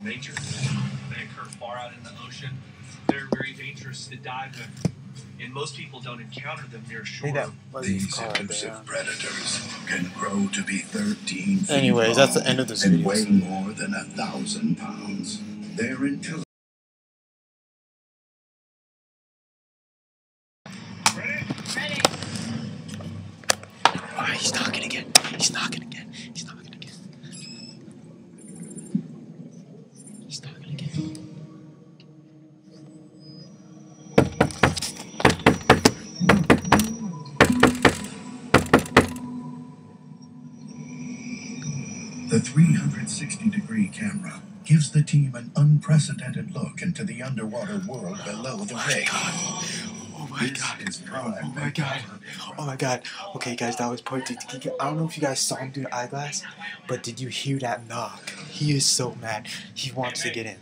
nature. They occur far out in the ocean. They're very dangerous to dive in, and most people don't encounter them near shore. These elusive predators can grow to be 13 feet Anyways, that's the end of this video. and weigh more than 1,000 pounds. They're intelligent. Ready. Oh, he's knocking again. He's knocking again. He's knocking again. He's knocking again. The 360-degree camera gives the team an unprecedented look into the underwater world below the rig. Oh my god. Oh my god. Okay, guys, that was part 2. I don't know if you guys saw him through the eyeglass, but did you hear that knock? He is so mad. He wants to get in.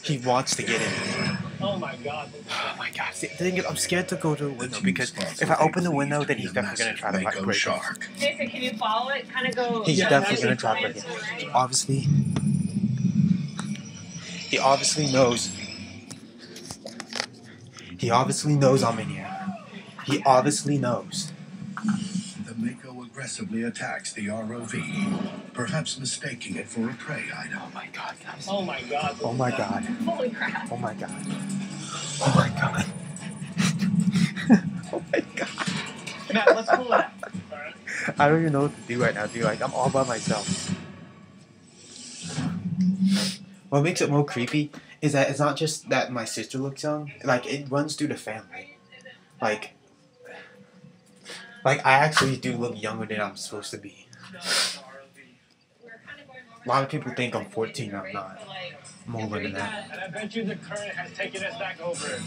He wants to get in. Oh my god. Oh my god. See, the thing is, I'm scared to go to the window because if I open the window, then he's definitely going to try to like break it. Jason, can you follow it? Kind of go. He's definitely going to try to break it. He obviously knows. He obviously knows I'm in here. He obviously knows. The Mako aggressively attacks the ROV, perhaps mistaking it for a prey item. Oh my god, guys. Oh my god. Oh my god. Holy crap. Oh my god. Oh my god. Oh my god. Matt, let's pull it out. I don't even know what to do right now, dude. Like, I'm all by myself. What makes it more creepy is that it's not just that my sister looks young. Like, it runs through the family. Like I actually do look younger than I'm supposed to be. A lot of people think I'm 14. I'm not. I'm older than that. And I bet you the current has taken us back over.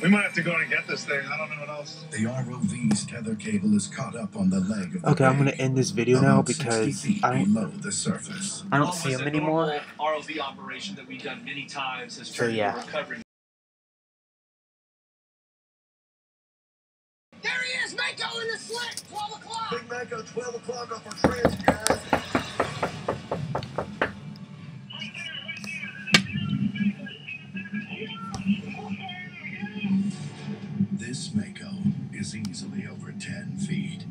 We might have to go and get this thing. I don't know what else. The ROV's tether cable is caught up on the leg of the Okay, I'm rig, gonna end this video now about 60 because feet below the surface. I don't see him anymore. ROV operation that we've done many times has So yeah. recovery. There he is, Mako in the slit. 12 o'clock. Big Mako, 12 o'clock off our trans, guys. This Mako is easily over 10 feet.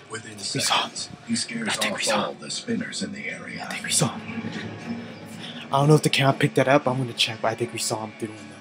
Within seconds, he scares off all the spinners in the area. I think we saw him. I don't know if the camera picked that up. I'm gonna check, but I think we saw him through the window.